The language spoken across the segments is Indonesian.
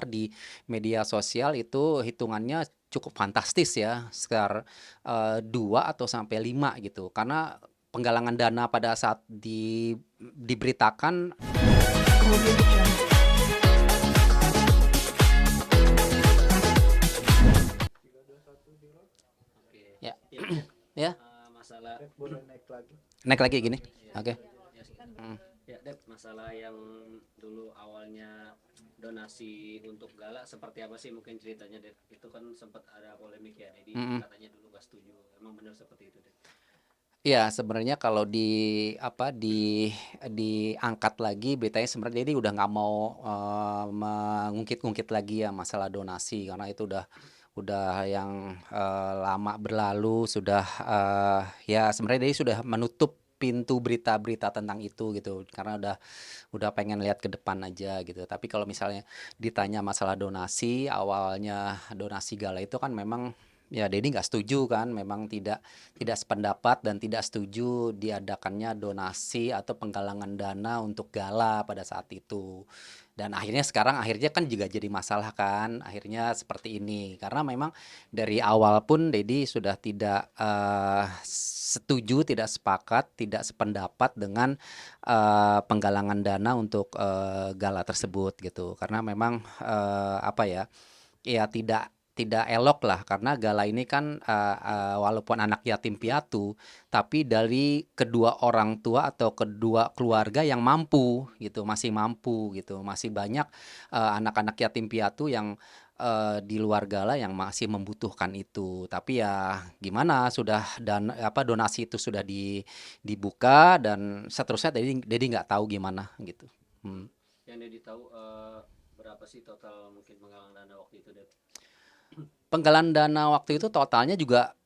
di media sosial itu hitungannya cukup fantastis ya, sekitar 2 atau sampai 5 gitu. Karena penggalangan dana pada saat diberitakan. Audio Jungle. Oke, Ya, ya, Dep. ya, Masalah Boleh naik lagi. naik lagi gini. ya, Oke. ya, Hmm. ya, Dep, masalah yang dulu awalnya donasi untuk gala seperti apa sih mungkin ceritanya, Dep? Itu kan sempat ada polemik ya, jadi Mm-mm. katanya dulu nggak setuju. Emang benar seperti itu, Dep? Ya, sebenarnya kalau diangkat lagi beritanya, sebenarnya jadi udah nggak mau mengungkit-ungkit lagi ya masalah donasi, karena itu udah yang lama berlalu, sudah ya sebenarnya dia sudah menutup pintu berita-berita tentang itu gitu, karena udah pengen lihat ke depan aja gitu. Tapi kalau misalnya ditanya masalah donasi, awalnya donasi gala itu kan memang ya Dedi nggak setuju kan, memang tidak sependapat dan tidak setuju diadakannya donasi atau penggalangan dana untuk gala pada saat itu. Dan akhirnya kan juga jadi masalah kan, akhirnya seperti ini. Karena memang dari awal pun Dedi sudah tidak setuju, tidak sepakat, tidak sependapat dengan penggalangan dana untuk gala tersebut gitu. Karena memang apa ya, ya tidak elok lah, karena gala ini kan walaupun anak yatim piatu, tapi dari kedua orang tua atau kedua keluarga yang mampu gitu, masih mampu gitu. Masih banyak anak-anak yatim piatu yang di luar gala yang masih membutuhkan itu. Tapi ya gimana, sudah dan apa donasi itu sudah dibuka dan seterusnya, jadi nggak tahu gimana gitu. Yang Dedi tahu berapa sih total mungkin penggalangan dana waktu itu, Dep? Penggalan dana waktu itu totalnya juga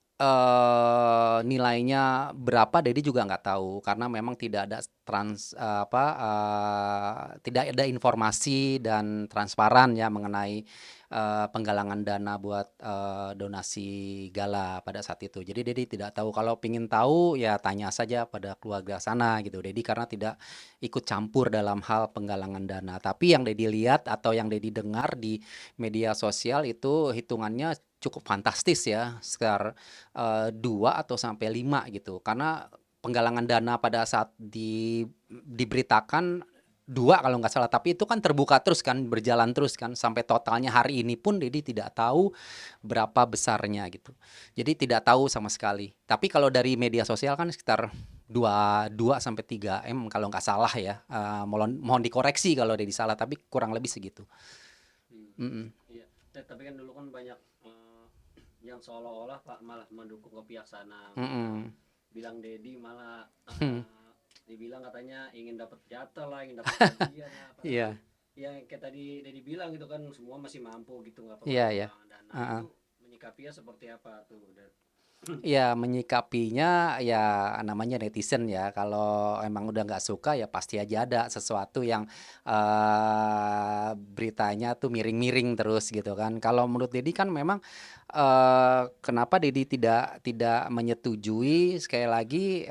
nilainya berapa Dedi juga nggak tahu, karena memang tidak ada tidak ada informasi dan transparan ya mengenai penggalangan dana buat donasi gala pada saat itu. Jadi Dedi tidak tahu. Kalau pingin tahu ya tanya saja pada keluarga sana gitu. Dedi karena tidak ikut campur dalam hal penggalangan dana. Tapi yang Dedi lihat atau yang Dedi dengar di media sosial itu hitungannya cukup fantastis ya, sekitar 2 atau sampai 5 gitu. Karena penggalangan dana pada saat diberitakan 2 kalau nggak salah, tapi itu kan terbuka terus kan, berjalan terus kan, sampai totalnya hari ini pun Dedi tidak tahu berapa besarnya gitu. Jadi tidak tahu sama sekali. Tapi kalau dari media sosial kan sekitar 2 sampai 3 M kalau nggak salah ya. Mohon dikoreksi kalau Dedi salah, tapi kurang lebih segitu. Iya, tapi kan dulu kan banyak yang seolah-olah Pak malah mendukung ke pihak sana, bilang Dedi malah dibilang katanya ingin dapat jatah lah, ingin dapat bagian lah, Iya. yang kayak tadi Dedi bilang gitu kan, semua masih mampu gitu, nggak perlu Iya, iya. penggalangan dana. Itu menyikapinya seperti apa tuh? Ya menyikapinya ya namanya netizen ya, kalau emang udah nggak suka ya pasti aja ada sesuatu yang beritanya tuh miring-miring terus gitu kan. Kalau menurut Dedi kan memang kenapa Dedi tidak menyetujui, sekali lagi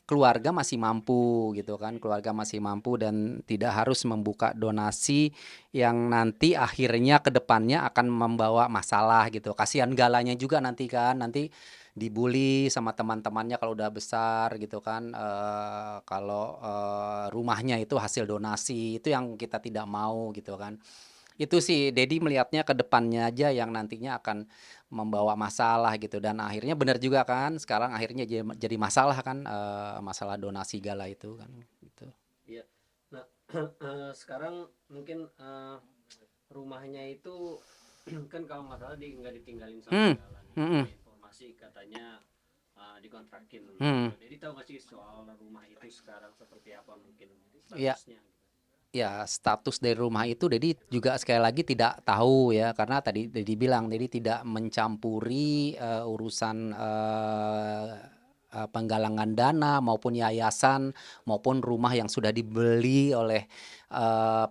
keluarga masih mampu gitu kan, keluarga masih mampu dan tidak harus membuka donasi yang nanti akhirnya ke depannya akan membawa masalah gitu. Kasihan galanya juga nanti kan, nanti dibully sama teman-temannya kalau udah besar gitu kan, kalau rumahnya itu hasil donasi, itu yang kita tidak mau gitu kan. Itu sih Dedi melihatnya ke depannya aja yang nantinya akan membawa masalah gitu, dan akhirnya benar juga kan, sekarang akhirnya jadi masalah kan, masalah donasi gala itu kan gitu. Iya. Nah, sekarang mungkin rumahnya itu kan kalau nggak salah nggak ditinggalin sama jalan. Informasi katanya dikontrakin. Jadi tahu nggak sih soal rumah itu sekarang seperti apa mungkin Iya. statusnya? Ya, status dari rumah itu Dedi juga sekali lagi tidak tahu ya, karena tadi Dedi bilang Dedi tidak mencampuri urusan penggalangan dana maupun yayasan maupun rumah yang sudah dibeli oleh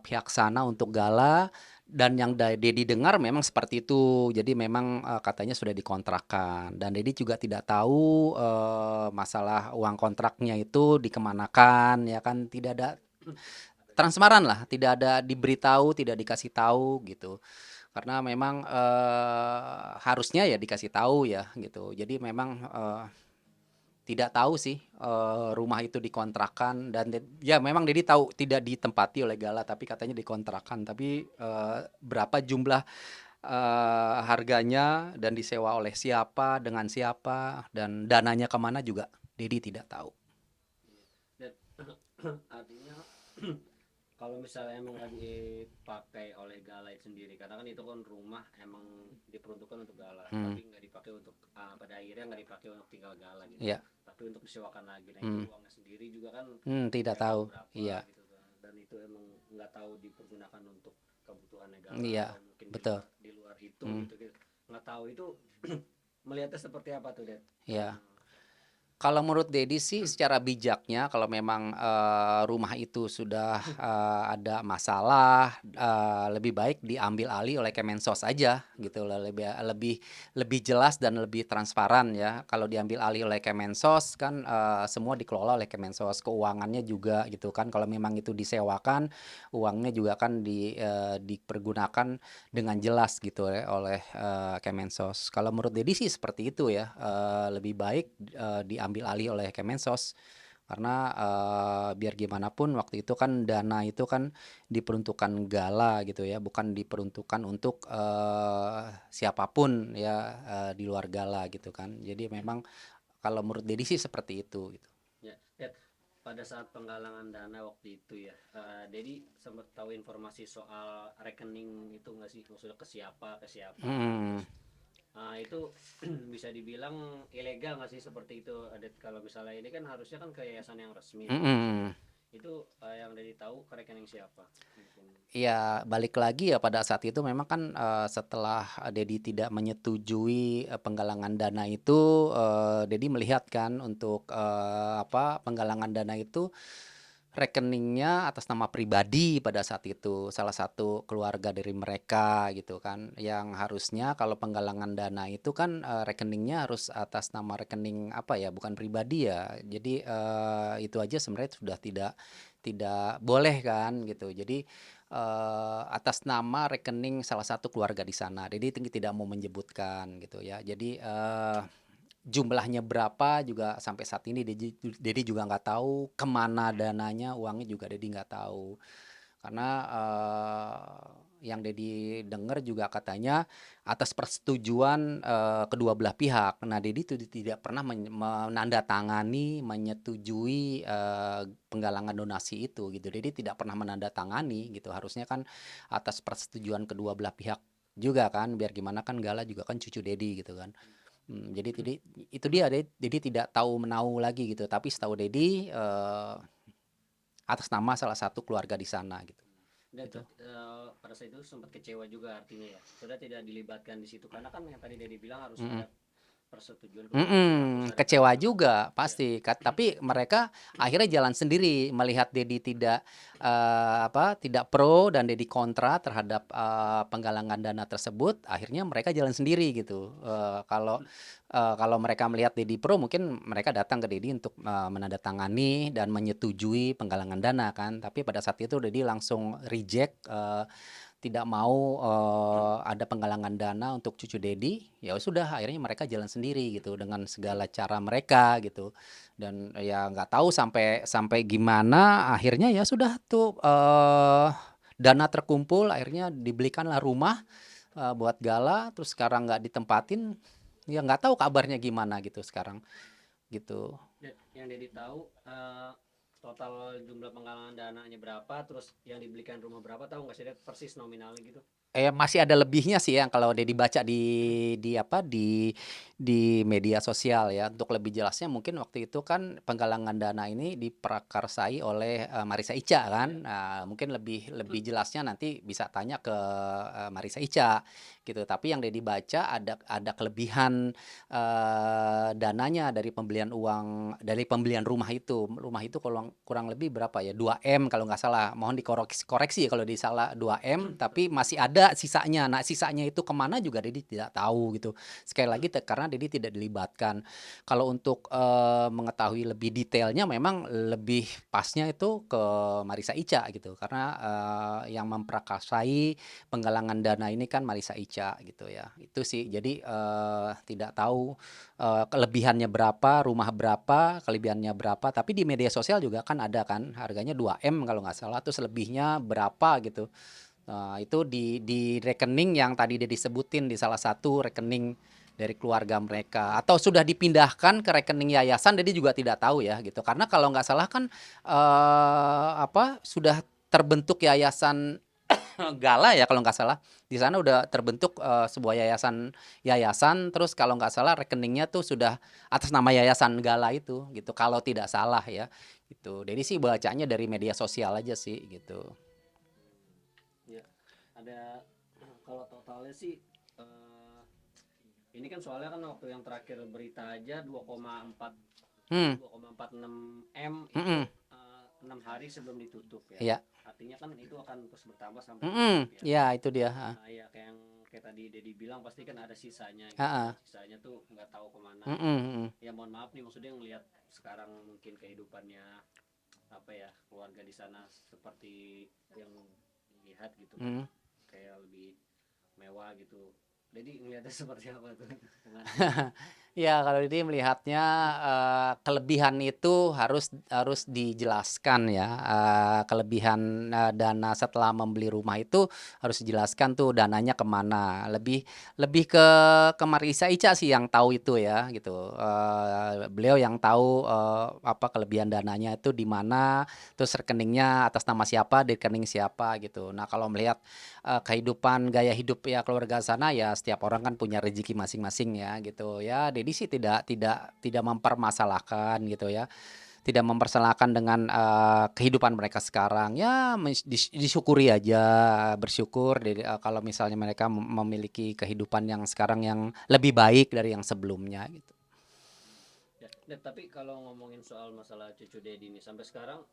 pihak sana untuk gala, dan yang Dedi dengar memang seperti itu. Jadi memang katanya sudah dikontrakkan, dan Dedi juga tidak tahu masalah uang kontraknya itu dikemanakan ya kan, tidak ada transparan lah, tidak ada diberitahu, tidak dikasih tahu gitu. Karena memang harusnya ya dikasih tahu ya gitu. Jadi memang tidak tahu sih rumah itu dikontrakan dan ya memang Dedi tahu tidak ditempati oleh Gala tapi katanya dikontrakan. Tapi berapa jumlah harganya dan disewa oleh siapa, dengan siapa, dan dananya kemana juga Dedi tidak tahu. Dan artinya kalau misalnya emang nggak dipakai oleh Gala itu sendiri, karena kan itu kan rumah emang diperuntukkan untuk Gala, Hmm, tapi nggak dipakai untuk pada akhirnya nggak dipakai untuk tinggal Gala gitu, iya. tapi untuk disewakan lagi. Nah itu Hmm, uangnya sendiri juga kan tidak nggak tahu tahu. berapa Iya, gitu kan, dan itu emang nggak tahu dipergunakan untuk kebutuhan Gala iya, atau mungkin betul. di luar itu Hmm, gitu, gitu. Nggak tahu itu melihatnya seperti apa tuh, Det? iya. Hmm. Kalau menurut Dedi sih secara bijaknya kalau memang rumah itu sudah ada masalah, lebih baik diambil alih oleh Kemensos aja gitu loh, lebih lebih lebih jelas dan lebih transparan ya. Kalau diambil alih oleh Kemensos kan semua dikelola oleh Kemensos, keuangannya juga gitu kan. Kalau memang itu disewakan, uangnya juga kan dipergunakan dengan jelas gitu ya oleh Kemensos. Kalau menurut Dedi sih seperti itu ya, lebih baik diambil alih oleh Kemensos karena biar gimana pun waktu itu kan dana itu kan diperuntukkan Gala gitu ya, bukan diperuntukkan untuk siapapun ya di luar Gala gitu kan. Jadi memang kalau menurut Dedi sih seperti itu gitu. Ya, Det, pada saat penggalangan dana waktu itu ya, Dedi sempat tahu informasi soal rekening itu nggak sih? Maksudnya ke siapa, Hmm, terus itu bisa dibilang ilegal nggak sih seperti itu, Det? Kalau misalnya ini kan harusnya kan ke yayasan yang resmi tuh harusnya. mm-mm. Itu yang Dedi tahu ke rekening siapa? Mungkin. Ya balik lagi ya pada saat itu memang kan setelah Dedi tidak menyetujui penggalangan dana itu, Dedi melihat kan untuk apa penggalangan dana itu rekeningnya atas nama pribadi pada saat itu salah satu keluarga dari mereka gitu kan yang harusnya kalau penggalangan dana itu kan rekeningnya harus atas nama rekening apa ya bukan pribadi ya jadi itu aja sebenarnya sudah tidak boleh kan gitu jadi atas nama rekening salah satu keluarga di sana jadi tidak mau menyebutkan gitu ya jadi jumlahnya berapa juga sampai saat ini Dedi juga nggak tahu kemana dananya, uangnya juga Dedi nggak tahu. Karena yang Dedi dengar juga katanya atas persetujuan kedua belah pihak. Nah, Dedi itu tidak pernah menandatangani, menyetujui penggalangan donasi itu gitu. Dedi tidak pernah menandatangani gitu. Harusnya kan atas persetujuan kedua belah pihak juga kan, biar gimana kan Gala juga kan cucu Dedi gitu kan. Jadi itu dia Dedi tidak tahu menahu lagi gitu, tapi setahu Dedi atas nama salah satu keluarga di sana gitu. Dan Gitu. pada saat itu sempat kecewa juga artinya ya, sudah tidak dilibatkan di situ karena kan yang tadi Dedi bilang harus Mm-mm. ada persetujuan kedua belah pihak, terus ada Kecewa penggalangan juga dana. Ya. pasti tapi mereka akhirnya jalan sendiri melihat Dedi tidak apa tidak pro dan Dedi kontra terhadap penggalangan dana tersebut akhirnya mereka jalan sendiri gitu. Kalau mereka melihat Dedi pro mungkin mereka datang ke Dedi untuk menandatangani dan menyetujui penggalangan dana kan tapi pada saat itu Dedi langsung reject tidak mau ada penggalangan dana untuk cucu Dedi, ya sudah akhirnya mereka jalan sendiri gitu dengan segala cara mereka gitu. Dan ya nggak tahu sampai sampai gimana akhirnya ya sudah tuh dana terkumpul akhirnya dibelikanlah rumah buat Gala terus sekarang nggak ditempatin ya nggak tahu kabarnya gimana gitu sekarang gitu. Yang Dedi tahu total jumlah penggalangan dananya berapa, terus yang dibelikan rumah berapa, tahu nggak sih Det, persis nominalnya gitu? Masih ada lebihnya sih yang kalau dia dibaca di apa di media sosial ya. Untuk lebih jelasnya mungkin waktu itu kan penggalangan dana ini diprakarsai oleh Marissa Ica Ya. kan. Nah, mungkin lebih lebih jelasnya nanti bisa tanya ke Marissa Ica gitu. Tapi yang Dedi baca ada kelebihan dananya dari pembelian rumah itu. Rumah itu kurang lebih berapa ya? 2M kalau nggak salah. Mohon dikoreksi kalau salah 2M, tapi masih ada sisanya. Nah, sisanya itu kemana juga Dedi tidak tahu gitu. Sekali lagi karena Dedi tidak dilibatkan. Kalau untuk mengetahui lebih detailnya memang lebih pasnya itu ke Marissa Ica gitu. Karena yang memprakarsai penggalangan dana ini kan Marissa Ica gitu ya. Itu sih. Jadi tidak tahu kelebihannya berapa, rumah berapa, kelebihannya berapa. Tapi di media sosial juga kan ada kan harganya 2M kalau nggak salah. Terus lebihnya berapa gitu. Nah, itu di rekening yang tadi dia disebutin di salah satu rekening dari keluarga mereka atau sudah dipindahkan ke rekening yayasan, jadi juga tidak tahu ya gitu. Karena kalau nggak salah kan sudah terbentuk yayasan Gala ya kalau nggak salah. Di sana udah terbentuk sebuah yayasan terus kalau nggak salah rekeningnya tuh sudah atas nama yayasan Gala itu gitu. Kalau tidak salah ya gitu. Jadi sih bacanya dari media sosial aja sih gitu. Ya, ada kalau totalnya sih ini kan soalnya kan waktu yang terakhir berita aja 2,46 M itu Mm-mm. 6 hari sebelum ditutup ya. Iya. Artinya kan itu akan terus bertambah sampai Mm-mm. tutup ya. Ya itu dia. Nah, ya kayak tadi Dedi bilang pasti kan ada sisanya gitu. Ha-ha. Sisanya tuh nggak tahu kemana. Mm-mm. Ya mohon maaf nih maksudnya ngelihat sekarang mungkin kehidupannya apa ya keluarga di sana seperti yang dilihat gitu kan. Mm. Kayak lebih mewah gitu. Jadi ngelihatnya seperti apa tuh? Ya kalau ini melihatnya kelebihan itu harus dijelaskan ya. Kelebihan dana setelah membeli rumah itu harus dijelaskan tuh dananya kemana. Lebih ke Marissa Ica sih yang tahu itu ya gitu. Beliau yang tahu apa kelebihan dananya itu di mana, terus rekeningnya atas nama siapa, di rekening siapa gitu. Nah kalau melihat kehidupan gaya hidup ya keluarga sana ya setiap orang kan punya rezeki masing-masing ya gitu ya. Dedi sih tidak mempermasalahkan gitu ya. Tidak mempersalahkan dengan kehidupan mereka sekarang. Ya disyukuri aja, bersyukur kalau misalnya mereka memiliki kehidupan yang sekarang yang lebih baik dari yang sebelumnya gitu. Ya, tapi kalau ngomongin soal masalah cucu Dedi ini sampai sekarang